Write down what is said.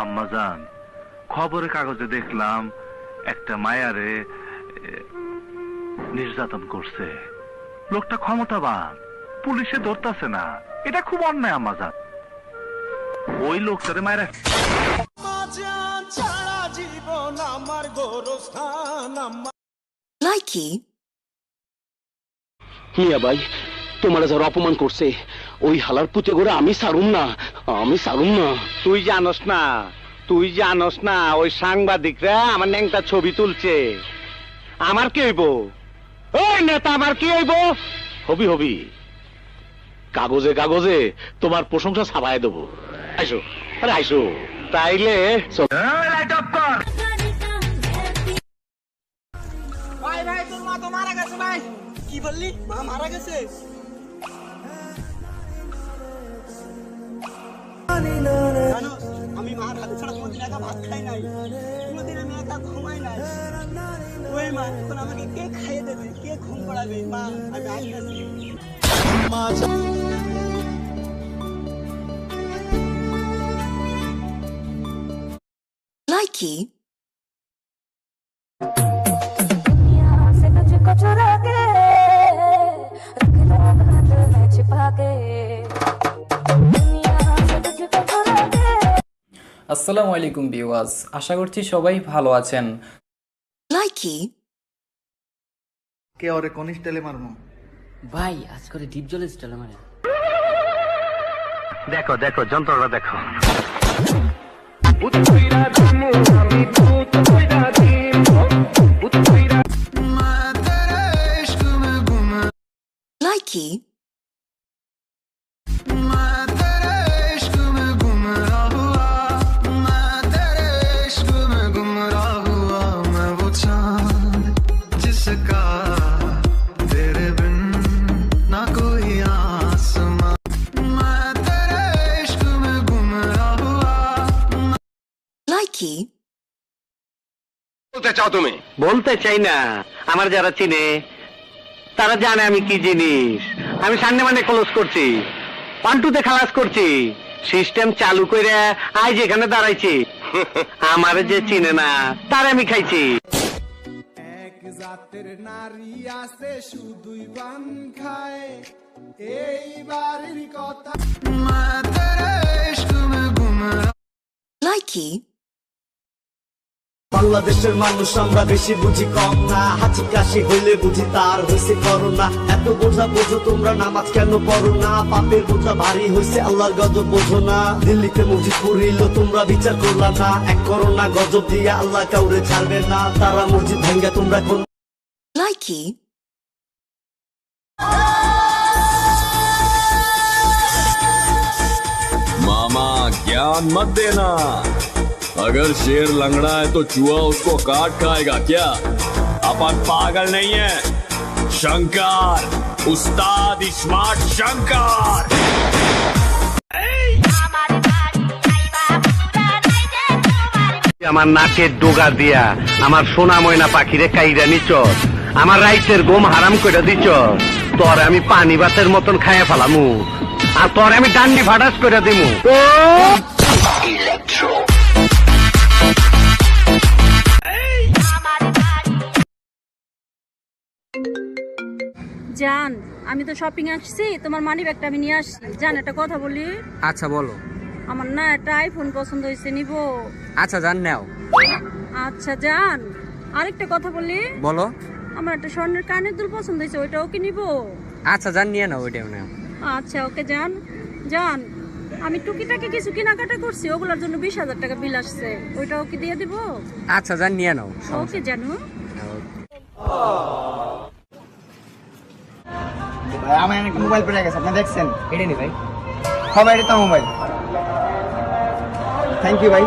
আম্মাজান, খবরের কাগজে দেখলাম একটা মায়ারে নির্যাতন করছে। লোকটা ক্ষমতাবান, পুলিশে ধরতেছে না। এটা খুব অন্যায় আম্মাজান। ওই লোকটারে মায়েরা মিয়া ভাই, তোমার যারা অপমান করছে ওই হালার পুঁতে করে আমি ছাড়ুম না, আমি ছাড়ুম না। তুই জানস না ওই সাংবাদিকরা আমার ন্যাংটা ছবি তুলছে। আমার কি হইব? ওই নেতা আমার কি হইব? হবি হবি, কাগজে কাগজে তোমার প্রশংসা ছাপায় দেবো। আইসো, আরে আইসো। তাইলে ভাই ভাই, তোর মা তো মারা গেছে ভাই। কি বললি? মা মারা গেছে? জানোস, আমি মার হাতে ছাড়া কোনোদিন একা ভাত খাই নাই, কোনোদিন আমি একা ঘুমাই নাই। ওই মা, এখন আমাকে কে খাইয়ে দেবে, কে ঘুম পাড়াবে? মা, আমি আইতাছি। Likey. আসসালামু আলাইকুম ভিউয়ার্স, আশা করছি সবাই ভালো আছেন। Likey. কে ওরে কোন স্টাইলে মারমু? ভাই আজ করে ডিপ জলের স্টাইলে মানে। দেখো দেখো যন্ত্রটা দেখো। Likey. Likey. বলতে চাও তুমি? বলতে চাই না, আমার যারা চিনে তারা জানে আমি কি জিনিস। আমি সামনে মানে ক্লোজ করছি, পান্টুতে খালাস করছি, সিস্টেম চালু করে আজ এখানে দাঁড়াইছি। আমার যে চিনে না তার আমি খাইছি। এক জাতের নারী আছে শুধুই পান খায়, এই বাড়ির কথা। Likey. বাংলাদেশের মানুষ আমরা বেশি বুঝি কম না, হাঁচি কাশি হইলে বুঝি তার হয়েছে করোনা। এত বোঝা বোঝো তোমরা, নামাজ কেন পড়ো না? পাপের বোঝা ভারী হয়েছে, আল্লাহর গজব বোঝো না। দিল্লিতে মসজিদ পুরিল, তোমরা বিচার করলা না। এক করোনা গজব দিয়ে আল্লাহ কাউরে ছাড়বে না। তারা মসজিদ ভাঙ্গা, তোমরা কোন? Likey. मामा ज्ञान मत देना, अगर शेर लंगड़ा है तो चूहा उसको काट खाएगा क्या? अपन पागल नहीं है। शंकर, उस्ताद स्मार्ट शंकर। আমার নাকের ডোগা দিয়া আমার সোনা ময়না পাখিরে কাইরা নিচ, আমার রাইতের ঘুম হারাম করে দিছ। তোর আমি পানি ভাতের মতন খাইয়া ফেলামু, আর তোর আমি ডান্ডি ফাটাস করে দিমু। জান, আমি তো শপিং আসছি, তোমার মানি ব্যাগটা আমি নিয়ে আসছি। জান, একটা কথা বলি। আচ্ছা বলো। আমার না একটা আইফোন পছন্দ হয়েছে, নিব? আচ্ছা জান নাও। আচ্ছা জান, আরেকটা কথা বলি। বলো। আমার একটা স্বর্ণের কানের দুল পছন্দ হয়েছে, ওইটাও কি নিব? আচ্ছা জান নিয়ে নাও, ওইটাও নাও। আচ্ছা ওকে জান। জান, আমি টুকিটাকি কিছু কেনাকাটা করছি, ওগুলোর জন্য 20,000 টাকা বিল আসছে, ওইটাও কি দিয়ে দিব? আচ্ছা জান নিয়ে নাও। ওকে জানু। ভাই আমার একটা মোবাইল পড়ে গেছে, আপনি দেখছেন? এটা নি ভাই। হ্যাঁ ভাই, এটা তো মোবাইল। থ্যাংক ইউ ভাই।